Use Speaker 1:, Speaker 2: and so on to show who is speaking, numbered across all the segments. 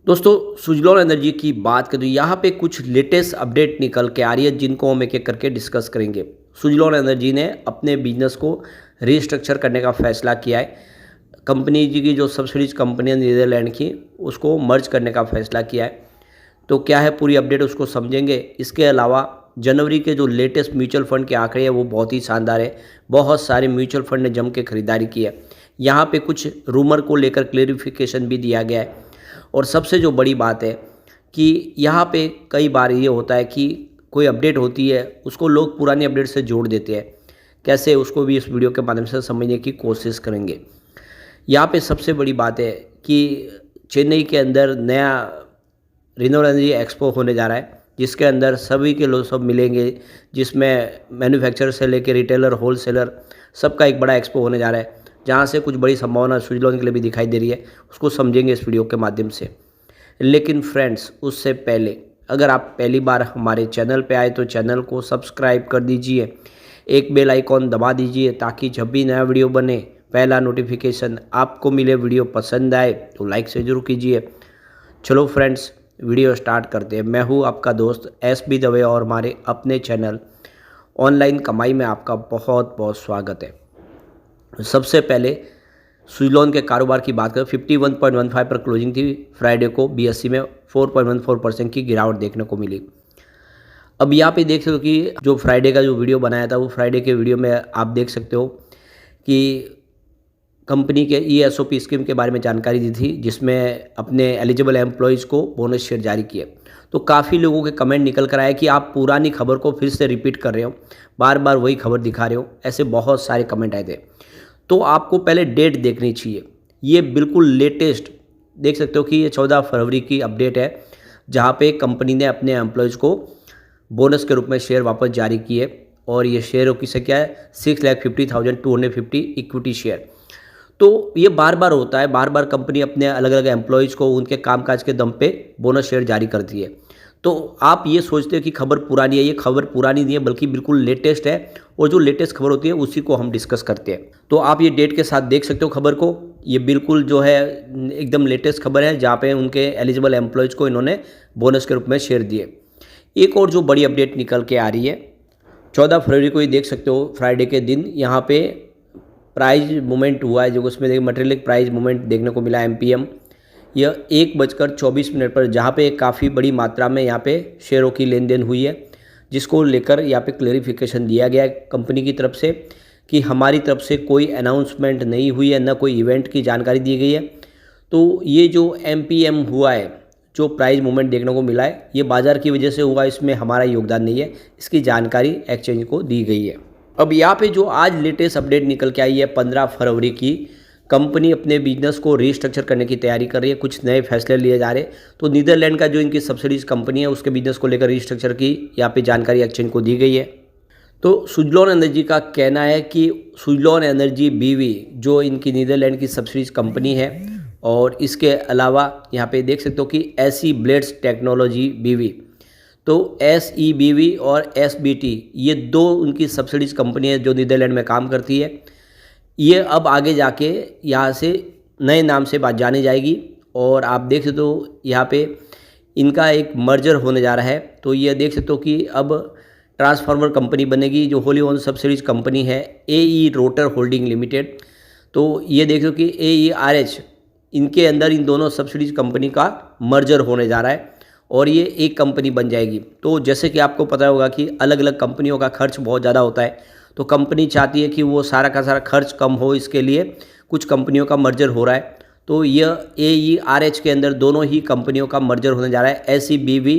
Speaker 1: दोस्तों सुजलॉन एनर्जी की बात करें तो यहाँ पे कुछ लेटेस्ट अपडेट निकल के आ रही है जिनको हम एक एक करके डिस्कस करेंगे। सुजलॉन एनर्जी ने अपने बिजनेस को रीस्ट्रक्चर करने का फैसला किया है। कंपनी जी की जो सब्सिडीज कंपनी है नीदरलैंड की उसको मर्ज करने का फैसला किया है। तो क्या है पूरी अपडेट उसको समझेंगे। इसके अलावा जनवरी के जो लेटेस्ट म्यूचुअल फंड के आंकड़े हैं वो बहुत ही शानदार है। बहुत सारे म्यूचुअल फंड ने जम के खरीदारी की है। यहाँ पे कुछ रूमर को लेकर क्लेरिफिकेशन भी दिया गया है। और सबसे जो बड़ी बात है कि यहाँ पे कई बार ये होता है कि कोई अपडेट होती है उसको लोग पुरानी अपडेट से जोड़ देते हैं। कैसे उसको भी इस वीडियो के माध्यम से समझने की कोशिश करेंगे। यहाँ पे सबसे बड़ी बात है कि चेन्नई के अंदर नया रिन्यूएबल एनर्जी एक्सपो होने जा रहा है जिसके अंदर सभी के लोग सब मिलेंगे, जिसमें मैन्युफैक्चरर से लेकर रिटेलर होलसेलर सबका एक बड़ा एक्सपो होने जा रहा है, जहाँ से कुछ बड़ी संभावना सुजलॉन के लिए भी दिखाई दे रही है। उसको समझेंगे इस वीडियो के माध्यम से। लेकिन फ्रेंड्स उससे पहले अगर आप पहली बार हमारे चैनल पे आए तो चैनल को सब्सक्राइब कर दीजिए, एक बेल आइकॉन दबा दीजिए ताकि जब भी नया वीडियो बने पहला नोटिफिकेशन आपको मिले। वीडियो पसंद आए तो लाइक से जरूर कीजिए। चलो फ्रेंड्स वीडियो स्टार्ट करते हैं। मैं हूँ आपका दोस्त SB दवे और हमारे अपने चैनल ऑनलाइन कमाई में आपका बहुत बहुत स्वागत है। सबसे पहले सुजलॉन के कारोबार की बात करें 51.15 पर क्लोजिंग थी। फ्राइडे को BSE में 4.14% की गिरावट देखने को मिली। अब यहाँ पे देख सकते हो कि जो फ्राइडे का जो वीडियो बनाया था वो फ्राइडे के वीडियो में आप देख सकते हो कि कंपनी के ESOP स्कीम के बारे में जानकारी दी थी जिसमें अपने एलिजिबल एम्प्लॉयज़ को बोनस शेयर जारी किए। तो काफ़ी लोगों के कमेंट निकल कर आए कि आप पुरानी खबर को फिर से रिपीट कर रहे हो, बार बार वही खबर दिखा रहे हो। ऐसे बहुत सारे कमेंट आए थे। तो आपको पहले डेट देखनी चाहिए। ये बिल्कुल लेटेस्ट देख सकते हो कि ये 14 फरवरी की अपडेट है जहाँ पे कंपनी ने अपने एम्प्लॉयज़ को बोनस के रूप में शेयर वापस जारी किए। और ये शेयरों की संख्या है 6,50,250 इक्विटी शेयर। तो ये बार बार होता है, बार बार कंपनी अपने अलग अलग एम्प्लॉयज़ को उनके कामकाज के दम पे बोनस शेयर जारी करती है। तो आप ये सोचते हो कि खबर पुरानी है, ये खबर पुरानी नहीं है बल्कि बिल्कुल लेटेस्ट है। और जो लेटेस्ट खबर होती है उसी को हम डिस्कस करते हैं। तो आप ये डेट के साथ देख सकते हो खबर को। ये बिल्कुल जो है एकदम लेटेस्ट खबर है जहाँ पे उनके एलिजिबल एम्प्लॉयज़ को इन्होंने बोनस के रूप में शेयर दिए। एक और जो बड़ी अपडेट निकल के आ रही है 14 फरवरी को, ये देख सकते हो फ्राइडे के दिन यहाँ पे प्राइज मूवमेंट हुआ है। जो उसमें देखिए मटेरियल प्राइज मूवमेंट देखने को मिला MPM। यह 1:24 पर जहाँ पे काफ़ी बड़ी मात्रा में यहाँ पे शेयरों की लेन देन हुई है, जिसको लेकर यहाँ पे क्लेरिफिकेशन दिया गया है कंपनी की तरफ से कि हमारी तरफ से कोई अनाउंसमेंट नहीं हुई है, न कोई इवेंट की जानकारी दी गई है। तो ये जो MPM हुआ है, जो प्राइस मूवमेंट देखने को मिला है, ये बाज़ार की वजह से हुआ, इसमें हमारा योगदान नहीं है। इसकी जानकारी एक्सचेंज को दी गई है। अब यहाँ पे जो आज लेटेस्ट अपडेट निकल के आई है 15 फरवरी की, कंपनी अपने बिजनेस को रीस्ट्रक्चर करने की तैयारी कर रही है। कुछ नए फैसले लिए जा रहे हैं। तो नीदरलैंड का जो इनकी सब्सिडीज कंपनी है उसके बिजनेस को लेकर रीस्ट्रक्चर की यहाँ पे जानकारी एक्सचेंज को दी गई है। तो सुजलॉन एनर्जी का कहना है कि सुजलॉन एनर्जी BV जो इनकी नीदरलैंड की सब्सिडीज कंपनी है, और इसके अलावा यहाँ पे देख सकते हो कि SE ब्लेड्स टेक्नोलॉजी BV, तो SEBV और SBT ये दो उनकी सब्सिडीज कंपनी है जो नीदरलैंड में काम करती है। ये अब आगे जाके यहाँ से नए नाम से बात जानी जाएगी। और आप देख सकते हो यहाँ पे इनका एक मर्जर होने जा रहा है। तो ये देख सकते हो कि अब ट्रांसफार्मर कंपनी बनेगी जो होली ओन सब्सिडीज कंपनी है AE रोटर होल्डिंग लिमिटेड। तो ये देख सकते हो कि AERH इनके अंदर इन दोनों सब्सिडीज कंपनी का मर्जर होने जा रहा है और ये एक कंपनी बन जाएगी। तो जैसे कि आपको पता होगा कि अलग अलग कंपनियों का खर्च बहुत ज़्यादा होता है, तो कंपनी चाहती है कि वो सारा का सारा खर्च कम हो, इसके लिए कुछ कंपनियों का मर्जर हो रहा है। तो यह AERH के अंदर दोनों ही कंपनियों का मर्जर होने जा रहा है, SEBV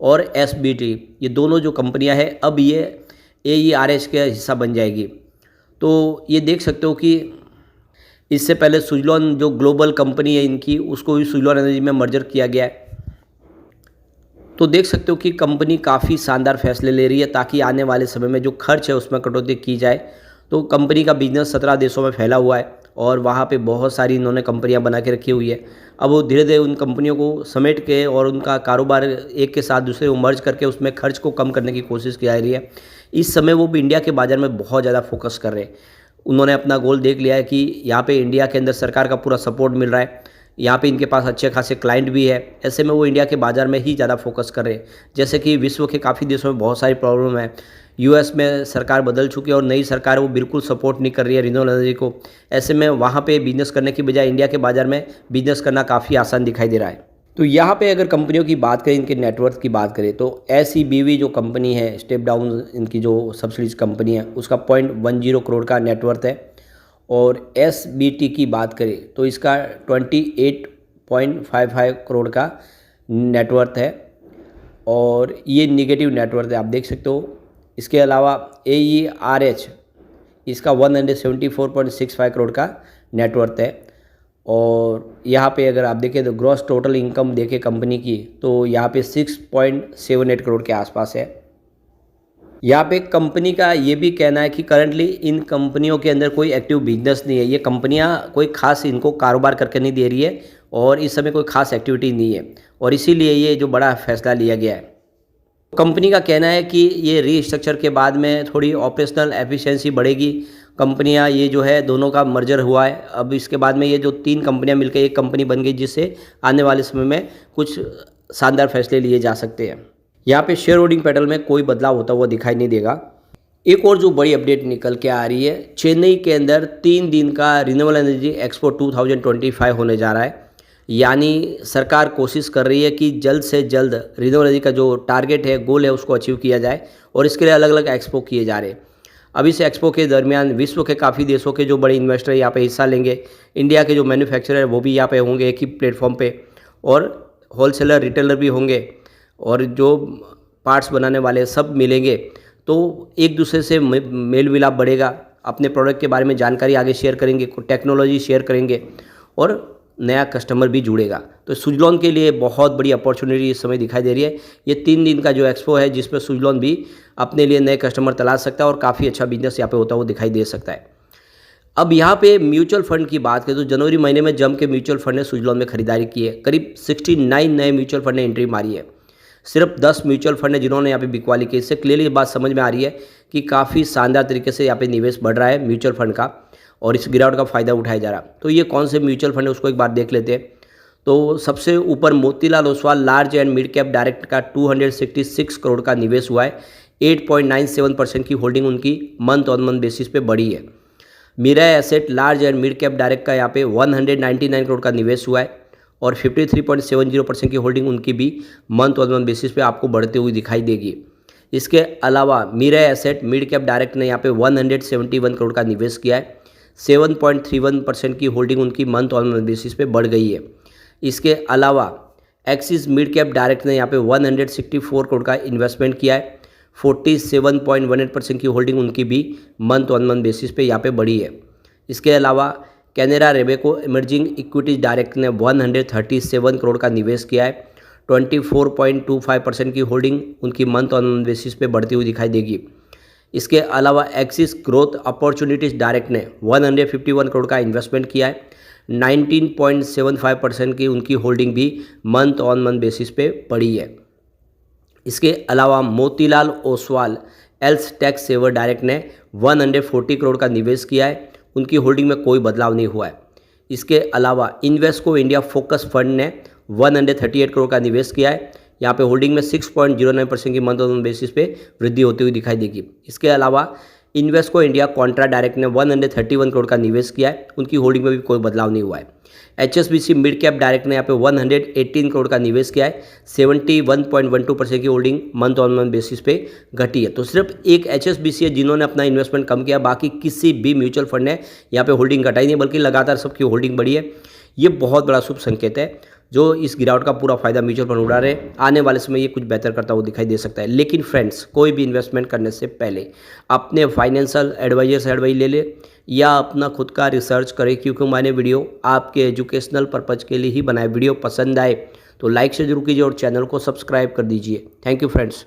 Speaker 1: और SBT। ये दोनों जो कंपनियां हैं अब ये AERH के हिस्सा बन जाएगी। तो ये देख सकते हो कि इससे पहले सुजलॉन जो ग्लोबल कंपनी है इनकी, उसको भी सुजलॉन एनर्जी में मर्जर किया गया है। तो देख सकते हो कि कंपनी काफ़ी शानदार फैसले ले रही है ताकि आने वाले समय में जो खर्च है उसमें कटौती की जाए। तो कंपनी का बिजनेस 17 देशों में फैला हुआ है और वहाँ पे बहुत सारी इन्होंने कंपनियाँ बना के रखी हुई है। अब वो धीरे धीरे उन कंपनियों को समेट के और उनका कारोबार एक के साथ दूसरे को मर्ज करके उसमें खर्च को कम करने की कोशिश की जा रही है। इस समय वो भी इंडिया के बाज़ार में बहुत ज़्यादा फोकस कर रहे हैं। उन्होंने अपना गोल देख लिया है कि यहाँ पे इंडिया के अंदर सरकार का पूरा सपोर्ट मिल रहा है। यहाँ पे इनके पास अच्छे खासे क्लाइंट भी है। ऐसे में वो इंडिया के बाज़ार में ही ज़्यादा फोकस कर रहे हैं। जैसे कि विश्व के काफ़ी देशों में बहुत सारी प्रॉब्लम है। यूएस में सरकार बदल चुकी है और नई सरकार वो बिल्कुल सपोर्ट नहीं कर रही है रिन्यूएबल एनर्जी को। ऐसे में वहाँ पे बिजनेस करने की बजाय इंडिया के बाज़ार में बिजनेस करना काफ़ी आसान दिखाई दे रहा है। तो यहाँ पे अगर कंपनियों की बात करें, इनके नेटवर्थ की बात करें, तो SEBV जो कंपनी है, स्टेप डाउन इनकी जो सब्सिडीज कंपनी है, उसका 0.10 करोड़ का नेटवर्थ है। और SBT की बात करें तो इसका 28.55 करोड़ का नेटवर्थ है और ये निगेटिव नेटवर्थ है, आप देख सकते हो। इसके अलावा AERH इसका 174.65 करोड़ का नेटवर्थ है। और यहाँ पे अगर आप देखें तो ग्रॉस टोटल इनकम देखें कंपनी की, तो यहाँ पे 6.78 करोड़ के आसपास है। यहाँ पे कंपनी का ये भी कहना है कि करंटली इन कंपनियों के अंदर कोई एक्टिव बिजनेस नहीं है। ये कंपनियाँ कोई खास इनको कारोबार करके नहीं दे रही है और इस समय कोई खास एक्टिविटी नहीं है और इसीलिए ये जो बड़ा फैसला लिया गया है। कंपनी का कहना है कि ये रीस्ट्रक्चर के बाद में थोड़ी ऑपरेशनल एफिशिएंसी बढ़ेगी। कंपनियां ये जो है दोनों का मर्जर हुआ है, अब इसके बाद में ये जो 3 कंपनियां मिलकर एक कंपनी बन गई, जिससे आने वाले समय में कुछ शानदार फैसले लिए जा सकते हैं। यहाँ पे शेयर होल्डिंग पैटर्न में कोई बदलाव होता हुआ दिखाई नहीं देगा। एक और जो बड़ी अपडेट निकल के आ रही है, चेन्नई के अंदर 3 दिन का रिन्यूएबल एनर्जी एक्सपो 2025 होने जा रहा है। यानी सरकार कोशिश कर रही है कि जल्द से जल्द रिन्यूएबल एनर्जी का जो टारगेट है, गोल है, उसको अचीव किया जाए और इसके लिए अलग अलग एक्सपो किए जा रहे हैं। अब इस एक्सपो के दरमियान विश्व के काफ़ी देशों के जो बड़े इन्वेस्टर यहाँ पे हिस्सा लेंगे। इंडिया के जो मैन्युफैक्चरर है वो भी यहाँ पे होंगे एक ही प्लेटफॉर्म पे, और होलसेलर रिटेलर भी होंगे और जो पार्ट्स बनाने वाले सब मिलेंगे। तो एक दूसरे से मेल मिलाप बढ़ेगा, अपने प्रोडक्ट के बारे में जानकारी आगे शेयर करेंगे, टेक्नोलॉजी शेयर करेंगे और नया कस्टमर भी जुड़ेगा। तो सुजलॉन के लिए बहुत बड़ी अपॉर्चुनिटी इस समय दिखाई दे रही है। ये 3 दिन का जो एक्सपो है, जिसमें सुजलॉन भी अपने लिए नए कस्टमर तलाश सकता है और काफ़ी अच्छा बिजनेस यहाँ पे होता हुआ दिखाई दे सकता है। अब यहाँ पे म्यूचुअल फंड की बात करें तो जनवरी महीने में जम के म्यूचुअल फंड ने सुजलॉन में खरीदारी की है। करीब 69 नए म्यूचुअल फंड ने एंट्री मारी है। सिर्फ 10 म्यूचुअल फंड है जिन्होंने यहाँ पे बिकवाली की। इससे क्लियरली बात समझ में आ रही है कि काफ़ी शानदार तरीके से यहाँ पे निवेश बढ़ रहा है म्यूचुअल फंड का और इस गिरावट का फ़ायदा उठाया जा रहा है। तो ये कौन से म्यूचुअल फंड है उसको एक बार देख लेते हैं। तो सबसे ऊपर Motilal Oswal large and mid cap direct का 266 करोड़ का निवेश हुआ है। 8.97% की होल्डिंग उनकी मंथ ऑन मंथ बेसिस पे बढ़ी है। Mirae Asset large and mid cap direct का यहाँ पे 199 करोड़ का निवेश हुआ है और 53.70% की होल्डिंग उनकी भी मंथ ऑन मंथ बेसिस पे आपको बढ़ते हुई दिखाई देगी। इसके अलावा Mirae Asset mid cap direct ने यहाँ पे 171 करोड़ का निवेश किया है। 7.31% की होल्डिंग उनकी मंथ ऑन मंथ बेसिस पे बढ़ गई है। इसके अलावा एक्सिस मिड कैप डायरेक्ट ने यहाँ पे 164 करोड़ का इन्वेस्टमेंट किया है। 47.18% की होल्डिंग उनकी भी मंथ ऑन मंथ बेसिस पे यहाँ पे बढ़ी है। इसके अलावा कैनेरा रेबेको इमर्जिंग इक्विटीज डायरेक्ट ने 137 करोड़ का निवेश किया है। 24.25% की होल्डिंग उनकी मंथ ऑन मंथ बेसिस पे बढ़ती हुई दिखाई देगी। इसके अलावा एक्सिस ग्रोथ अपॉर्चुनिटीज़ डायरेक्ट ने 151 करोड़ का इन्वेस्टमेंट किया है। 19.75% की उनकी होल्डिंग भी मंथ ऑन मंथ बेसिस पे बढ़ी है। इसके अलावा Motilal Oswal ELSS tax saver direct ने 140 करोड़ का निवेश किया है। उनकी होल्डिंग में कोई बदलाव नहीं हुआ है। इसके अलावा इन्वेस्को इंडिया फोकस फंड ने 138 करोड़ का निवेश किया है। यहाँ पे होल्डिंग में 6.09% की मंथ ऑन मंथ बेसिस पे वृद्धि होती हुई दिखाई देगी। इसके अलावा इन्वेस्को इंडिया कॉन्ट्रा डायरेक्ट ने 131 करोड़ का निवेश किया है। उनकी होल्डिंग में भी कोई बदलाव नहीं हुआ है। HSBC मिड कैप डायरेक्ट ने यहाँ पे 118 करोड़ का निवेश किया है। 71.12% की holding month on month basis पे घटी है। तो सिर्फ एक HSBC है जिन्होंने अपना इन्वेस्टमेंट कम किया, बाकी किसी भी म्यूचुअल फंड ने यहाँ पे होल्डिंग घटाई नहीं, बल्कि लगातार सबकी होल्डिंग बढ़ी है। ये बहुत बड़ा शुभ संकेत है। जो इस गिरावट का पूरा फायदा म्यूचुअल फंड उड़ा रहे, आने वाले समय ये कुछ बेहतर करता हुआ दिखाई दे सकता है। लेकिन फ्रेंड्स, कोई भी इन्वेस्टमेंट करने से पहले अपने फाइनेंशियल एडवाइजर से एडवाइस ले ले या अपना खुद का रिसर्च करें, क्योंकि मैंने वीडियो आपके एजुकेशनल पर्पज़ के लिए ही बनाए। वीडियो पसंद आए तो लाइक से जरूर कीजिए और चैनल को सब्सक्राइब कर दीजिए। Thank you friends.